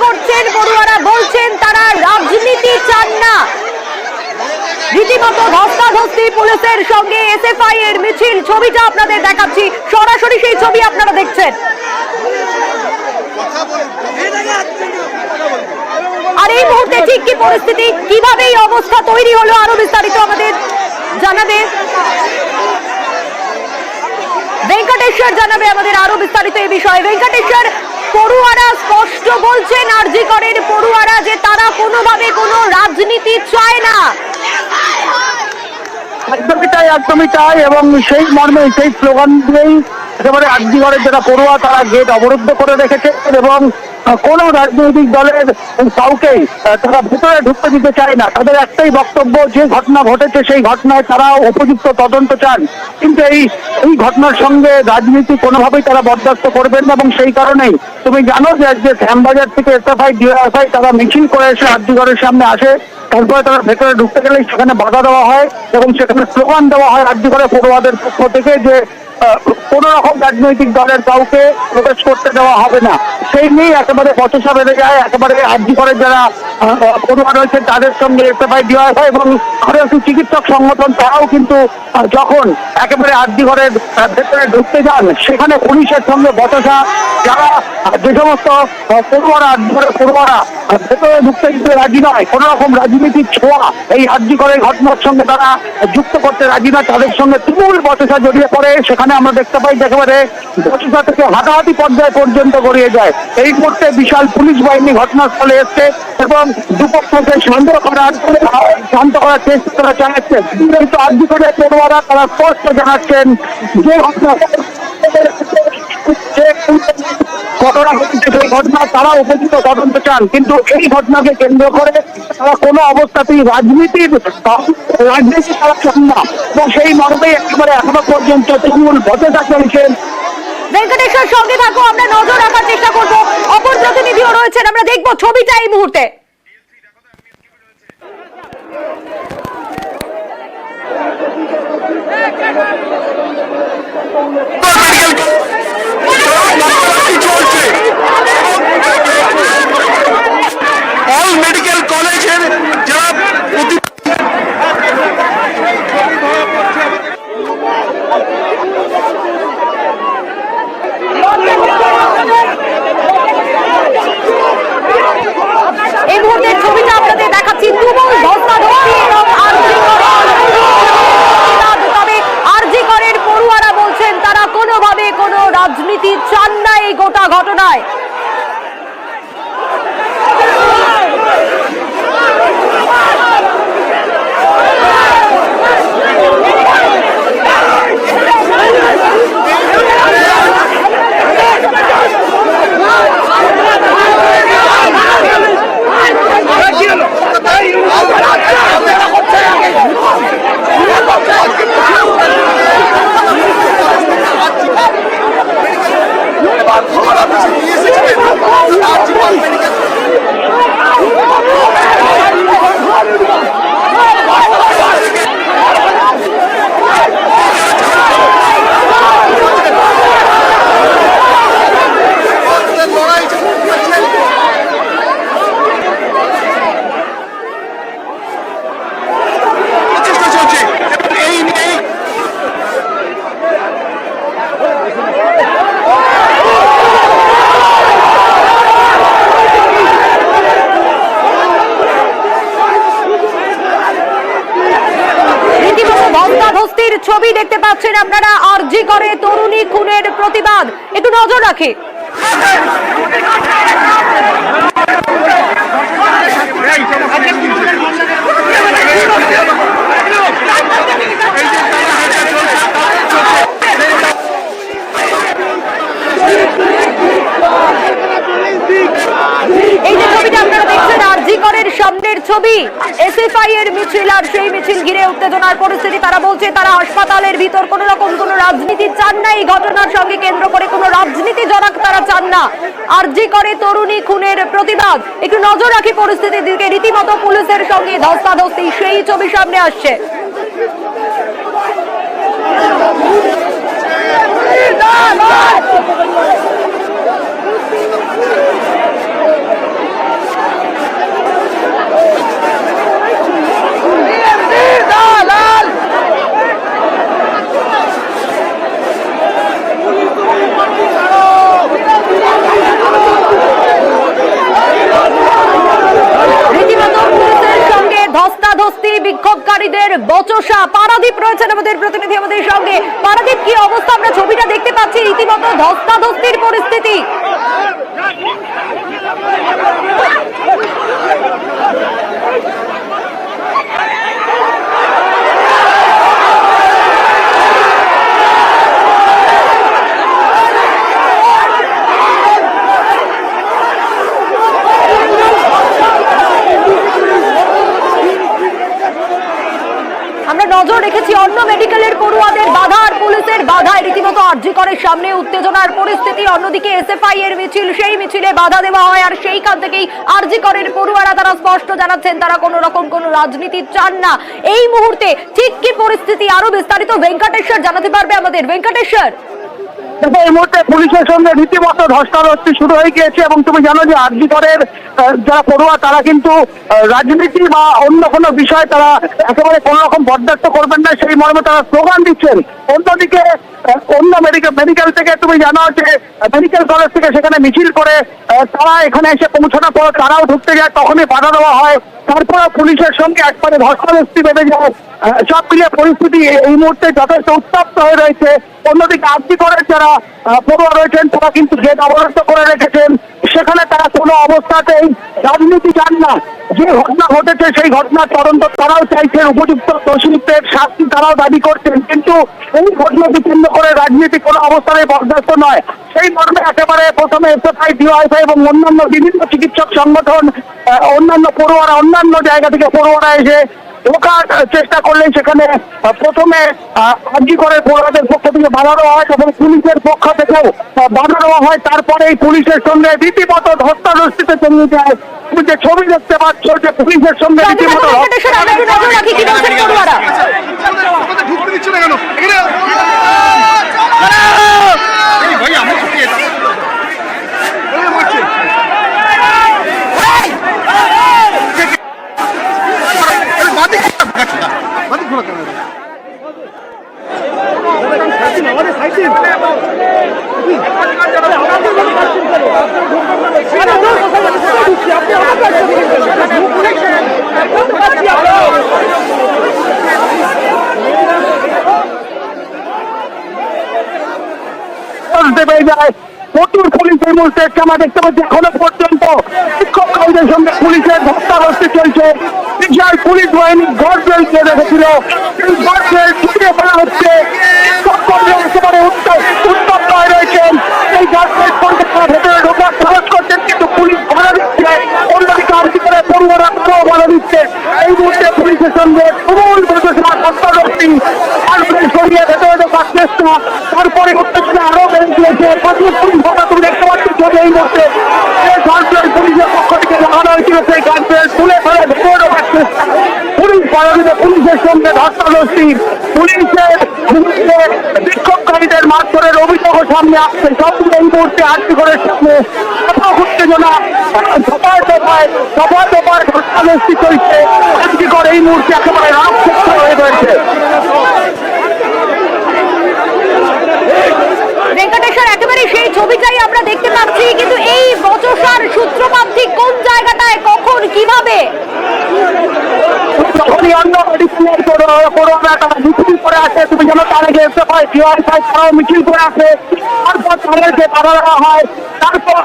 করছেন পড়ুয়ারা, বলছেন তারা রাজনীতি চান না। রীতিমতো ধস্তাধস্তি পুলিশের সঙ্গে এসএফআই এর মিছিল, ছবিটা আপনাদের দেখাচ্ছি, সরাসরি সেই ছবি আপনারা দেখছেন। আর এই মুহূর্তে ঠিক কি পরিস্থিতি, কিভাবে এই অবস্থা তৈরি হলো, আরো বিস্তারিত আমাদের জানাবে ভেঙ্কটেশ্বর, জানাবে আমাদের আরো বিস্তারিত এই বিষয়ে। ভেঙ্কটেশ্বর, পড়ুয়ারা স্পষ্ট বলছেন, আরজি করের পড়ুয়ারা, যে তারা কোনোভাবে কোনো রাজনীতি চায় না। একদমই তাই এবং সেই মর্মে সেই স্লোগান দিয়েই একেবারে আরজি করের যারা পড়ুয়া তারা গেট অবরুদ্ধ করে রেখেছে এবং কোন রাজনৈতিক দলের কাউকেই তারা ভেতরে ঢুকতে দিতে চায় না। তাদের একটাই বক্তব্য, যে ঘটনা ঘটেছে সেই ঘটনায় তারা উপযুক্ত তদন্ত চান, কিন্তু এই ঘটনার সঙ্গে রাজনীতি কোনোভাবেই তারা বরদাস্ত করবেন না। এবং সেই কারণেই তুমি জানো যে আজকে শ্যামবাজার থেকে এসএফআই ডিওএফআই তারা মিছিল করে এসে আরজি করের সামনে আসে, তারপরে তারা ভেতরে ঢুকতে গেলেই সেখানে বাধা দেওয়া হয় এবং সেখানে স্লোগান দেওয়া হয় আরজি করে পড়ুয়াদের পক্ষ থেকে যে কোন রকম রাজনৈতিক দলের কাউকে প্রবেশ করতে দেওয়া হবে না। সেই নিয়ে একেবারে বচসা বেড়ে যায়। একেবারে আরজি করে যারা পড়ুয়া রয়েছে তাদের সঙ্গে এসএফআই ডিওএফআই এবং আরো একটি চিকিৎসক সংগঠন তারাও কিন্তু যখন একেবারে আরজি ঘরের ভেতরে ঢুকতে যান সেখানে পুলিশের সঙ্গে বচসা। যারা যে সমস্ত পড়ুয়ারা আরজি ঘরের পড়ুয়ারা ভেতরে ঢুকতে দিতে রাজি নয়, কোন রকম রাজনীতির ছোঁয়া এই আরজি ঘরের ঘটনার সঙ্গে তারা যুক্ত করতে রাজি নয়, তাদের সঙ্গে তুমুল বচসা জড়িয়ে পড়ে। সেখানে আমরা দেখতে পাই একেবারে বচসা থেকে হাতাহাতি পর্যায় পর্যন্ত গড়িয়ে যায়। এই মুহূর্তে বিশাল পুলিশ বাহিনী ঘটনাস্থলে এসছে এবং দুপক্ষকে শান্ত করার চেষ্টা করা চালাচ্ছে, কিন্তু আরজি করে পড়ুয়ারা তারা স্পষ্ট জানাচ্ছেন যে ঘটনা সেই ঘটনা তারা উপযুক্ত তদন্ত চান, কিন্তু এই ঘটনাকে কেন্দ্র করে তারা কোনো অবস্থাতেই রাজনীতি তারা চান না এবং সেই মর্মেই একেবারে এখনো পর্যন্ত তৃণমূল বচসা চলছেন। ভেঙ্কটেশ্বর, সঙ্গে থাকো, আমরা নজর রাখার চেষ্টা করবো। অপর প্রতিনিধিও রয়েছেন, আমরা দেখবো ছবিটা এই মুহূর্তে। অল মেডিকেল কলেজের যারা এই মুহূর্তের ছবিটা আপনাদের দেখাচ্ছি, তুমুল ধস্তাধস্তি এবং তবে আরজি করের পড়ুয়ারা বলছেন তারা কোনোভাবে কোনো রাজনীতি চান না এই গোটা ঘটনায়। ছবি দেখতে পাচ্ছেন আপনারা, আরজি করে তরুণী খুনের প্রতিবাদ, একটু নজর রাখে। এই যে ছবিটা আপনারা দেখছেন আরজি করের সামনের ছবি, এসএফআই এর মিছিল, আর সেই মিছিল ঘিরে উত্তেজনার পরিস্থিতি। তারা বলছে তারা হাসপাতালের ভিতর কোন রকম কোন রাজনীতি চান না, এই ঘটনার সঙ্গে কেন্দ্র করে কোন রাজনীতি জনক তারা চান না। আরজি করে তরুণী খুনের প্রতিবাদ, একটু নজর রাখি পরিস্থিতির দিকে। রীতিমতো পুলিশের সঙ্গে ধস্তাধস্তি, সেই ছবি সামনে আসছে। বচসা। পারাদীপ রয়েছেন আমাদের প্রতিনিধি আমাদের সঙ্গে। পারাদীপ, কি অবস্থা? আমরা ছবিটা দেখতে পাচ্ছি, রীতিমতো ধস্তাধস্তির পরিস্থিতি। আমরা নজর রেখেছি অন্য মেডিকেলের পড়ুয়াদের বাধা আর পুলিশের বাধায় রীতিমতো আরজি করের সামনে উত্তেজনার পরিস্থিতি। অন্যদিকে এসএফআই এর মিছিল, সেই মিছিলে বাধা দেওয়া হয় আর সেইখান থেকেই আরজি করের পড়ুয়ারা তারা স্পষ্ট জানাচ্ছেন তারা কোনো রকম কোনো রাজনীতি চান না। এই মুহূর্তে ঠিক কি পরিস্থিতি, আরো বিস্তারিত ভেঙ্কটেশ্বর জানাতে পারবে আমাদের। ভেঙ্কটেশ্বর, এই মুহূর্তে পুলিশের সঙ্গে রীতিমতো ধস্তাধস্তি শুরু হয়ে গিয়েছে এবং তুমি জানো যে আরজি করের যারা পড়ুয়া তারা কিন্তু রাজনীতি বা অন্য কোনো বিষয় তারা একেবারে কোনো রকম বরদাস্ত করবেন না, সেই মর্মে তারা স্লোগান দিচ্ছেন। অন্যদিকে অন্য মেডিকেল থেকে তুমি জানো যে মেডিকেল কলেজ থেকে সেখানে মিছিল করে তারা এখানে এসে পৌঁছানোর পর তারাও ঢুকতে যায়, তখনই বাধা দেওয়া হয়। তারপরে পুলিশের সঙ্গে একবারে ধস্তাধস্তি বেঁধে যায়। সব মিলিয়ে পরিস্থিতি এই মুহূর্তে যথেষ্ট উত্তপ্ত হয়ে রয়েছে। অন্যদিকে আরজি করের যারা পড়ুয়া রয়েছেন তারা কিন্তু গেট অবরুদ্ধ করে রেখেছেন। সেখানে তারা কোনো অবস্থাতেই রাজনীতি চান না। যে ঘটনা ঘটেছে সেই ঘটনার তদন্ত তারাও চাইছেন, উপযুক্ত দোষীদের শাস্তি তারাও দাবি করছেন, কিন্তু এই ঘটনাকে কেন্দ্র করে রাজনীতি কোনো অবস্থায় বরদাস্ত নয়। সেই মর্মে একেবারে প্রথমে এসএফআই, ডিওয়াইফআই এবং অন্যান্য বিভিন্ন চিকিৎসক সংগঠন, অন্যান্য পড়ুয়ারা, অন্যান্য জায়গা থেকে পড়ুয়ারা এসে ঢোকার চেষ্টা করলেন। সেখানে প্রথমে আরজি করের পড়ুয়াদের পক্ষ থেকে বাধা দেওয়া হয় এবং পুলিশের পক্ষ থেকেও বাধা দেওয়া হয়। তারপরে এই পুলিশের সঙ্গে রীতিমতো ধস্তাধস্তিতে চলে যায়। তুমি যে ছবি দেখতে পাচ্ছ যে পুলিশের সঙ্গে রীতিমতো ঢুকতে দিচ্ছে না কেন? প্রচুর পুলিশ এই মুহূর্তে আমরা দেখতে পাচ্ছি। এখনো পর্যন্ত শিক্ষকদের সঙ্গে পুলিশের ধস্তাধস্তি চলছে। বিশাল পুলিশ বাহিনী গড়বেল দিয়ে রেখেছিল, সেই গড়বেল ছুটিয়ে ফেলা হচ্ছে। শিক্ষকদের একেবারে উত্তপ্ত হয়ে রয়েছেন। এই গড়বেল পর্যন্ত ভেতরে ঢোকার সাহস করছেন, কিন্তু পুলিশ বাধা দিচ্ছে। অন্যদিকে আরজি করে পড়ুয়ারা তারাও বাধা দিচ্ছে। এই মুহূর্তে পুলিশের সঙ্গে তুমুল বচসা, ধস্তাধস্তি, গড়বেল সরিয়ে ভেতরে ঢোকার চেষ্টা। তারপরে উত্তেজনা আরো বেড়ে গিয়েছে। প্রচুর পুলিশ বাধা তুমি দেখতে পাচ্ছ ছবি। এই মুহূর্তে পুলিশের পক্ষ থেকে লাগানো হয়েছিল সেই গড়বেল তুলে ফেলে ভেতরে ঢোকার চেষ্টা। পুলিশ বাধা দিতে পুলিশের সঙ্গে ধস্তাধস্তি। পুলিশের বিক্ষোভকারীদের মারধরের অভিযোগও সামনে আসছে। সবগুলো এই মুহূর্তে আরজি করের সামনে ব্যাপক উত্তেজনা, দফায় ধস্তাধস্তি চলছে। আরজি করে এই মুহূর্তে একেবারে রাজক্ষেত্র হয়ে রয়েছে। ভেঙ্কটেশ্বর, একেবারে সেই ছবিটাই আমরা দেখতে পাচ্ছি, কিন্তু এই বচসার সূত্রপাত ঠিক কোন জায়গাটায়, কখন, কিভাবে? যখনই অন্য মেডিকেলের পড়ুয়ারা তারা মিছিল করে আসে, তুমি যেন তার আগে এসএফআই, ডিওয়াইফআই তারাও মিছিল করে আসে। তারপর তাদেরকে বাধা দেওয়া হয়। তারপর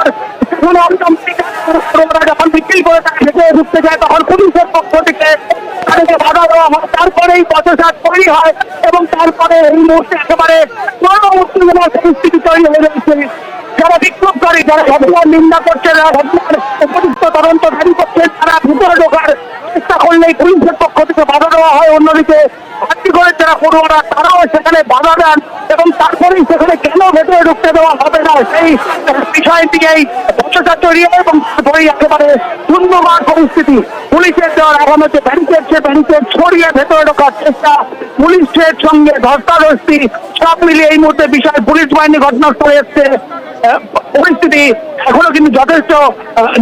পড়ুয়ারা যখন মিছিল করে তারা হেঁটে ঢুকতে যায়, তখন পুলিশের পক্ষ থেকে তাদেরকে বাধা দেওয়া হয়। তারপরে এই বচসা তৈরি হয় এবং তারপরে এই মুহূর্তে একেবারে উত্তেজনার পরিস্থিতি তৈরি হয়ে রয়েছে। যারা বিক্ষোভকারী, যারা ঘটনার নিন্দা করছে, যারা ঘটনার উপযুক্ত তদন্ত দাবি করছে, তারা ভিতরে ঢোকার চেষ্টা করলেই পুলিশের পক্ষ থেকে বাধা দেওয়া হয়। অন্যদিকে আরজি করের যারা পড়ুয়ারা তারাও সেখানে বাধা দেন এবং তারপরেই সেখানে কেন ভেতরে ঢুকতে দেওয়া হবে না সেই বিষয় নিয়েই বচসা তৈরি হয় এবং তারপরেই একেবারে শূন্যমান পরিস্থিতি। পুলিশের দেওয়ার আগাম হচ্ছে ব্যারিকেড ছড়িয়ে ভেতরে ঢোকার চেষ্টা, পুলিশের সঙ্গে ধস্তাধস্তি, সব মিলিয়ে এই মুহূর্তে বিশাল পুলিশ বাহিনী ঘটনাস্থলে এসছে। পরিস্থিতি এখনো কিন্তু যথেষ্ট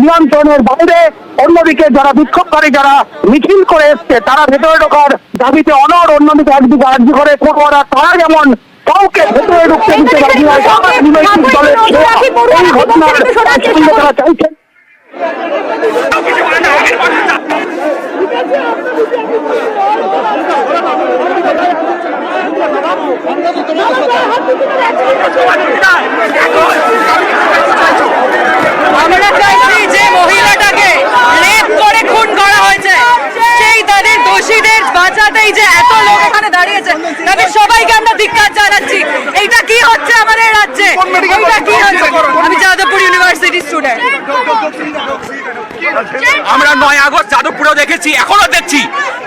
নিয়ন্ত্রণের বাইরে। অন্যদিকে যারা বিক্ষোভকারী, যারা মিছিল করে এসছে, তারা ভেতরে ঢোকার দাবিতে অনড়। অন্যদিকে একদিকে আরজি করে পড়ুয়ারা তারা যেমন কাউকে ভেতরে ঢুকতে দিতে রাজি হয়, এই ঘটনার সঙ্গে তারা চাইছেন। আমরা চাইছি যে মহিলাটাকে রেপ করে খুন করা হয়েছে সেই তাদের দোষীদের বাঁচাতেই যে এত লোক এখানে দাঁড়িয়েছে তাদের সবাইকে আমরা ধিক্কার জানাচ্ছি। এইটা কি হচ্ছে আমাদের রাজ্যে? এইটা কি হচ্ছে? আমি যাদবপুর ইউনিভার্সিটি স্টুডেন্ট। আমরা 9 আগস্ট যাদবপুরেও দেখেছি, এখনো দেখছি।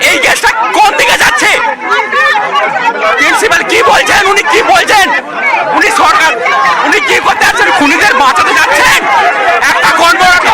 এই কেসটা কোন দিকে যাচ্ছে? প্রিন্সিপাল কি বলছেন? উনি কি বলছেন? উনি সরকার, উনি কি করতে যাচ্ছেন? খুনিদের বাঁচাতে যাচ্ছেন? একটা কর্মরত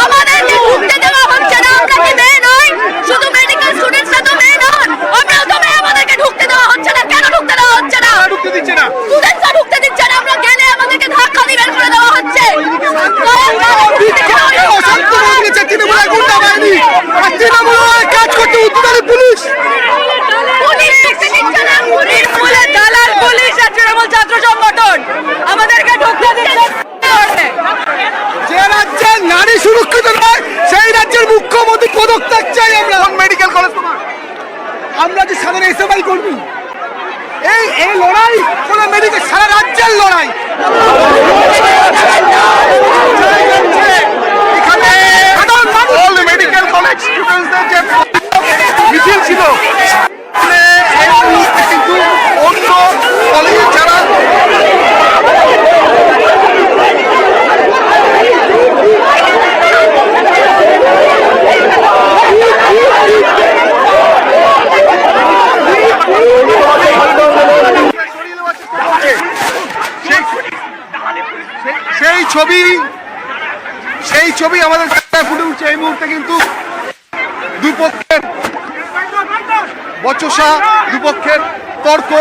আমাদেরকে ঢুকতে দেওয়া হচ্ছে না। আমরা কি মেয়ে নই? শুধু মেডিকেল স্টুডেন্টসরা তো মেয়ে নন। আমরাও তো মেয়ে, আমাদেরকে ঢুকতে দেওয়া হচ্ছে না। কেন ঢুকতে দেওয়া হচ্ছে না? ঢুকতে দিচ্ছে না। স্টুডেন্টসরা ঢুকতে দিচ্ছে না। আমরা গেলে আমাদেরকে ধাক্কা দিয়ে বের করে দেওয়া হচ্ছে। অশান্ত হয়ে গেছে তৃণমূলের গুন্ডা বাহিনী আর তৃণমূলের কাজ করতে উদ্ধারে পুলিশ। পুলিশ ঢুকতে দিচ্ছে না। পুলিশ বলে দালাল পুলিশ আর তৃণমূল ছাত্র সংগঠন আমাদেরকে ঢুকতে দিচ্ছে না। যে রাজ্যে নারী সুরক্ষিত নয় সেই রাজ্যের মুখ্যমন্ত্রী পদত্যাগ চাই আমরা। মেডিকেল কলেজ আমরা যে সাধারণ এসএফআই কর্মী, এই লড়াই কোনো মেডিকেল, সারা রাজ্যের লড়াই। এখানে অল মেডিকেল কলেজ স্টুডেন্টসদের যে মিছিল ছিল, এই মুহূর্তে কিন্তু অন্য কলেজের যারা সেই ছবি আমাদের সামনে ফুটে উঠছে। এই মুহূর্তে কিন্তু দুপক্ষের বচসা, দুপক্ষের তর্ক,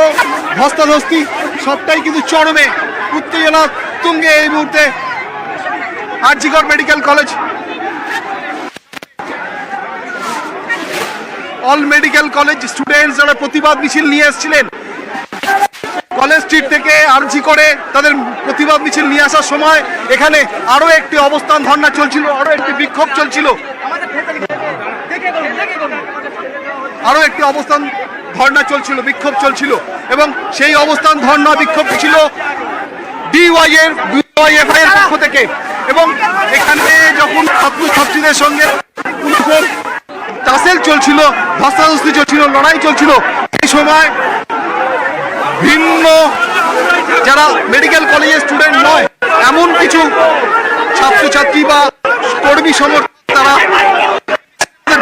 ধস্তাধস্তি সবটাই কিন্তু চরমে, উত্তেজনা তুঙ্গে এই মুহূর্তে RG Kar medical college. All medical college students যারা প্রতিবাদ মিছিল নিয়ে এসেছিলেন কলেজ স্ট্রিট থেকে আরজি করে, তাদের প্রতিবাদ মিছিল নিয়ে আসার সময় এখানে আরো একটি অবস্থান ধর্ণা চলছিল, আরো একটি বিক্ষোভ চলছিল, আরো একটি অবস্থান ধর্ণা চলছিল, বিক্ষোভ চলছিল। এবং সেই অবস্থান ধর্ণা বিক্ষোভ ছিল ডিওয়াইএফআই এর পক্ষ থেকে। এবং এখানে যখন ছাত্রছাত্রীদের সঙ্গে পুলিশের টাসেল চলছিল, ধস্তাধস্তি চলছিল, লড়াই চলছিল, সেই সময় ভিন্ন যারা মেডিকেল কলেজের স্টুডেন্ট নয় এমন কিছু ছাত্রছাত্রী বা কর্মী সমর্থক তারা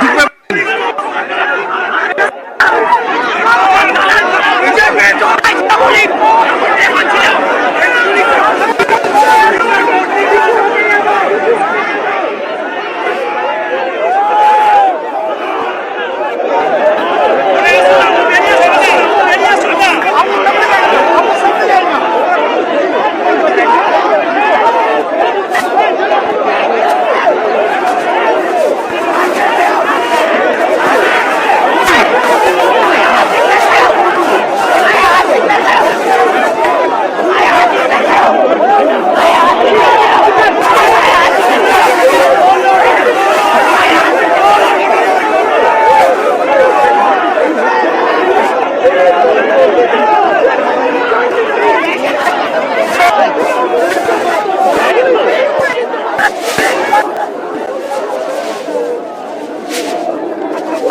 ঢুকবে।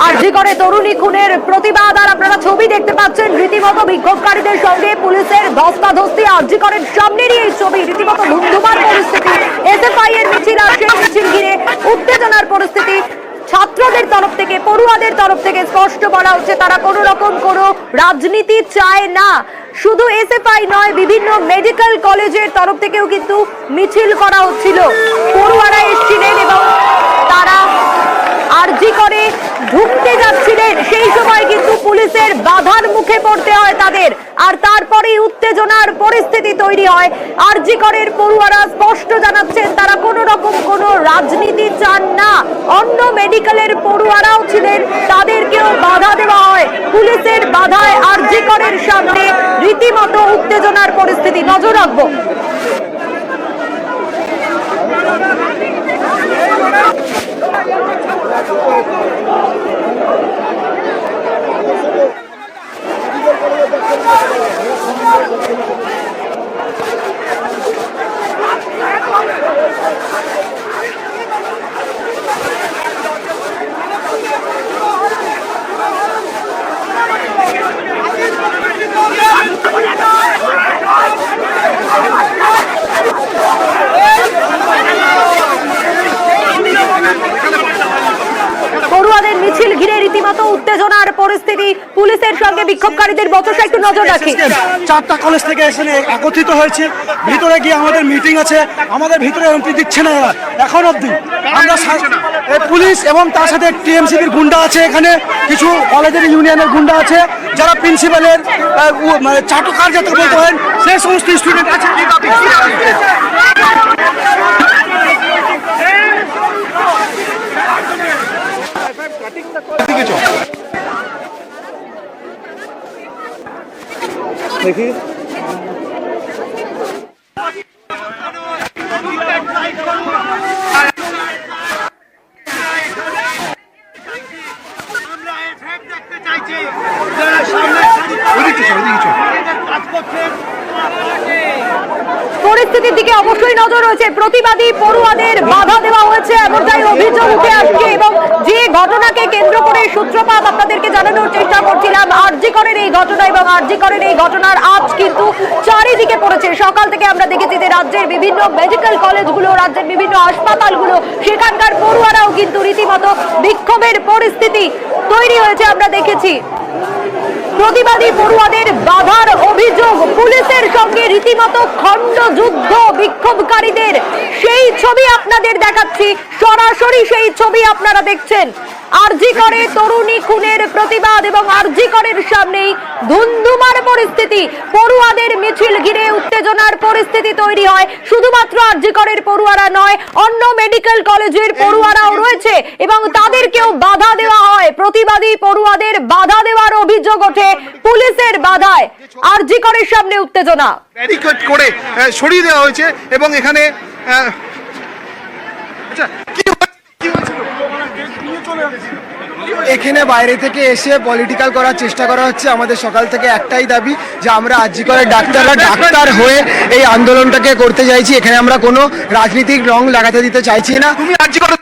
আরজি করে তরুণী খুনের প্রতিবাদ আর আপনারা ছবি দেখতে পাচ্ছেন। রীতিমতো বিক্ষোভকারীদের সঙ্গে পুলিশের ধস্তাধস্তি। আরজি করের সামনেরই এই ছবি, রীতিমতো ধুমধুমার পরিস্থিতি। এসএফআই এর মিছিল আর সেই মিছিল ঘিরে উত্তেজনার পরিস্থিতি। ছাত্রদের তরফ থেকে, পড়ুয়াদের তরফ থেকে স্পষ্ট বলা হচ্ছে তারা কোনো রকম কোনো রাজনীতি চায় না। শুধু এসএফআই নয়, বিভিন্ন মেডিকেল কলেজের তরফ থেকেও কিন্তু মিছিল করা হচ্ছিল। পড়ুয়ারা এসেছিলেন এবং তারা আরজি করে ঢুকতে যাচ্ছিলেন, সেই সময় কিন্তু পুলিশের বাধার মুখে পড়তে হয় তাদের। আর তারপরেই উত্তেজনার পরিস্থিতি তৈরি হয়। আরজি করের পড়ুয়ারা স্পষ্ট জানাচ্ছেন তারা কোনো রকম কোনো রাজনীতি চান না। অন্য মেডিকেলের পড়ুয়ারাও ছিলেন, তাদেরকেও বাধা দেওয়া হয়। পুলিশের বাধায় আরজি করের সামনে রীতিমতো উত্তেজনার পরিস্থিতি, নজর রাখবো। পড়ুয়াদের মিছিল ঘিরে রীতিমতো উত্তেজনার পরিস্থিতি, পুলিশের সঙ্গে বিক্ষোভকারীদের বচসা, একটু নজর রাখি। 4টা কলেজ থেকে এসে একত্রিত হয়েছে, ভিতরে গিয়ে আমাদের মিটিং আছে, আমাদের ভিতরে এন্ট্রি দিচ্ছে না এরা এখন অবধি। আমরা পুলিশ এবং তার সাথে টিএমসিবির গুন্ডা আছে, এখানে কিছু কলেজের ইউনিয়নের গুন্ডা আছে, যারা প্রিন্সিপালের মানে চাটুকার যাতে বলতে পারেন সেই সমস্ত স্টুডেন্ট আছে। দেখি পরিস্থিতির দিকে অবশ্যই নজর রয়েছে। প্রতিবাদী পড়ুয়াদের বাধা দেওয়া হয়েছে এমনটাই অভিযোগ উঠে আসছে, এবং যে ঘটনাকে কেন্দ্র করে সূত্রপাত আপনাদেরকে জানানোর চেষ্টা করছিলাম, আরজি করের এই ঘটনা এবং আরজি করের এই ঘটনার আজ কিন্তু চারিদিকে পড়েছে। সকাল থেকে আমরা দেখেছি যে রাজ্যের বিভিন্ন মেডিকেল কলেজগুলো, রাজ্যের বিভিন্ন হাসপাতালগুলো, সেখানকার পড়ুয়ারাও কিন্তু রীতিমতো বিক্ষোভের পরিস্থিতি তৈরি হয়েছে আমরা দেখেছি। প্রতিবাদী পড়ুয়াদের বাধার অভিযোগ, পুলিশের সঙ্গে রীতিমতো খণ্ডযুদ্ধ বিক্ষোভকারীদের, সেই ছবি আপনাদের দেখাচ্ছি, সরাসরি সেই ছবি আপনারা দেখছেন। আরজি করে তরুণী খুনের প্রতিবাদ এবং আরজি করের সামনেই ধুন্ধুমার পরিস্থিতি, পড়ুয়াদের মিছিল ঘিরে উত্তেজনার পরিস্থিতি তৈরি হয়। শুধুমাত্র আরজি করের পড়ুয়ারা নয়, অন্য মেডিকেল কলেজের পড়ুয়ারাও রয়েছে এবং তাদেরকেও বাধা দেওয়া হয়। প্রতিবাদী পড়ুয়াদের বাধা দেওয়ার অভিযোগ ওঠে, পুলিশের বাধায় আরজি করের সামনে উত্তেজনা। ব্যারিকেড করে সরিয়ে দেওয়া হয়েছে এবং এখানে এখানে বাইরে থেকে এসে পলিটিক্যাল করার চেষ্টা করা হচ্ছে। আমাদের সকাল থেকে একটাই দাবি যে আমরা আরজি করের ডাক্তাররা ডাক্তার হয়ে এই আন্দোলনটাকে করতে চাইছি। এখানে আমরা কোনো রাজনীতিক রং লাগাতে দিতে চাইছি না। তুমি আরজি করে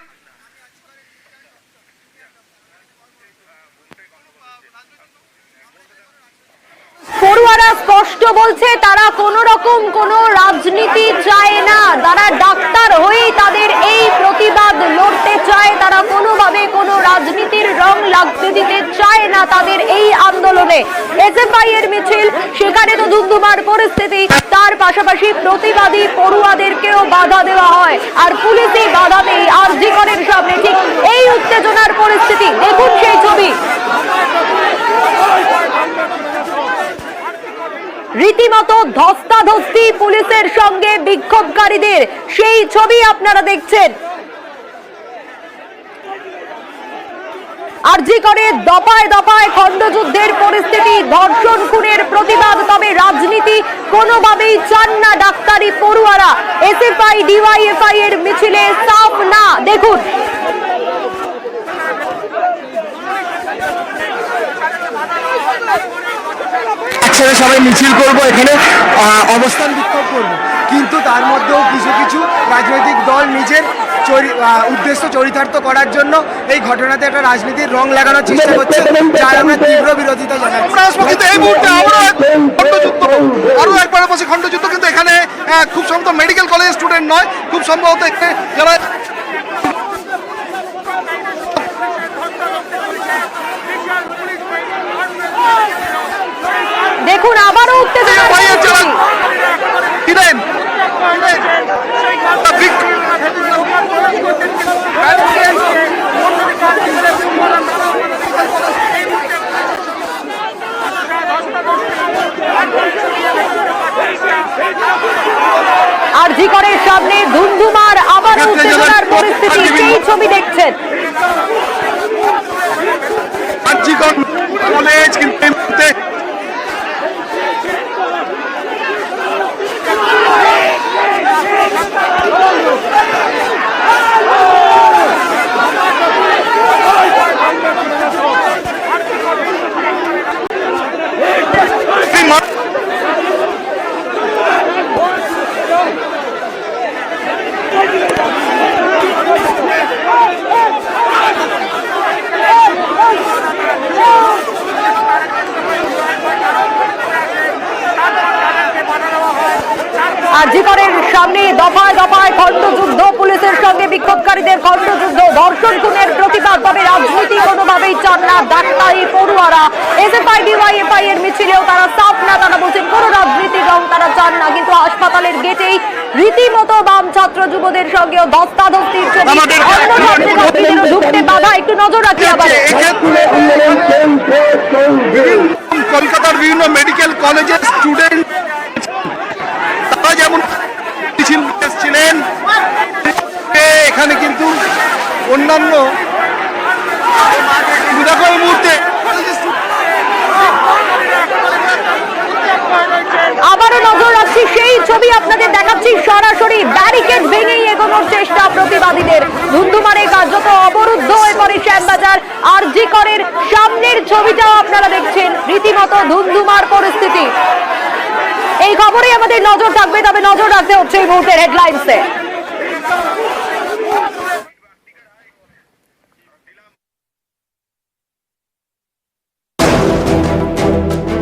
পড়ুয়ারা স্পষ্ট বলছে তারা কোন রকম কোন রাজনীতি চায় না, তারা ডাক্তার হয়েই তাদের এই প্রতিবাদ লড়তে চায়, তারা কোনোভাবে কোনো রাজনীতির রং লাগতে দিতে চায় না তাদের এই আন্দোলনে। এসএফআই এর মিছিল, সেখানে তো ধুন্ধুমার পরিস্থিতি, তার পাশাপাশি প্রতিবাদী পড়ুয়াদেরকেও বাধা দেওয়া হয়, আর পুলিশই বাধাতেই আরজি করের সামনে ঠিক এই উত্তেজনার পরিস্থিতি। দেখুন সেই ছবি, রীতিমতো ধস্তাধস্তি পুলিশের সঙ্গে বিক্ষোভকারীদের, সেই ছবি আপনারা দেখছেন। আরজি করে দফায় দফায় খণ্ডযুদ্ধের পরিস্থিতি, ধর্ষণ খুনের প্রতিবাদ, তবে রাজনীতি কোনোভাবেই চান না ডাক্তারি পড়ুয়ারা। এসএফআই ডিওয়াইএফআই এর মিছিলে সাফ না, দেখুন। একসাথে সবাই মিছিল করব, এখানে অবস্থান বিক্ষোভ করব, কিন্তু তার মধ্যেও কিছু কিছু রাজনৈতিক দল নিজের উদ্দেশ্য চরিতার্থ করার জন্য এই ঘটনাতে একটা রাজনীতির রং লাগানোর চেষ্টা করছে, যার আমরা তীব্র বিরোধিতা জানাচ্ছি। এই মুহূর্তে আরো একবার বসে খণ্ডযুদ্ধ, কিন্তু এখানে খুব সম্ভবত মেডিকেল কলেজ স্টুডেন্ট নয়, খুব সম্ভবত যারা দেখুন আবারও উত্তেজনা। আরজি করের সামনে ধুন্ধুমার আবার উত্তেজনার পরিস্থিতি, সেই ছবি দেখছেন। আরজি কলেজ কিন্তু আজিকরের সামনে দফায় দফায় খণ্ডযুদ্ধ, পুলিশের সঙ্গে বিক্ষোভকারীদের খণ্ডযুদ্ধ, ধর্ষণ খুনের প্রতিবাদ। তবে রাজনীতি কোনোভাবেই চান না ডাক্তারি পড়ুয়ারা। এসএফআই ডিওয়াইএফআই এর মিছিলেও তারা সাফ না, তারা বলছেন কোনো রাজনীতির রং তারা চান না। কিন্তু হাসপাতালের গেটেই রীতিমতো বাম ছাত্র যুবদের সঙ্গেও ধস্তাধস্তির ছবি। অন্য ছাত্রছাত্রীদেরও ঢুকতে বাধা, একটু নজর রাখি আবার। কলকাতার বিভিন্ন মেডিকেল কলেজের স্টুডেন্ট তারা যেমন মিছিল এসেছিলেন, এখানে কিন্তু অন্যান্য দেখো এই মুহূর্তে আবারও নজর রাখছি, সেই ছবি আপনাদের দেখাচ্ছি সরাসরি। ব্যারিকেড ভেঙেই এগোনোর চেষ্টা প্রতিবাদীদের। ধুন্ধুমারে কার্যত অবরুদ্ধ হয়ে পড়ে শ্যামবাজার। আরজি করের সামনের ছবিটাও আপনারা দেখছেন, রীতিমতো ধুন্ধুমার পরিস্থিতি। এই খবরে আমাদের নজর থাকবে, তবে নজর রাখতে হচ্ছে এই মুহূর্তের হেডলাইন্সে।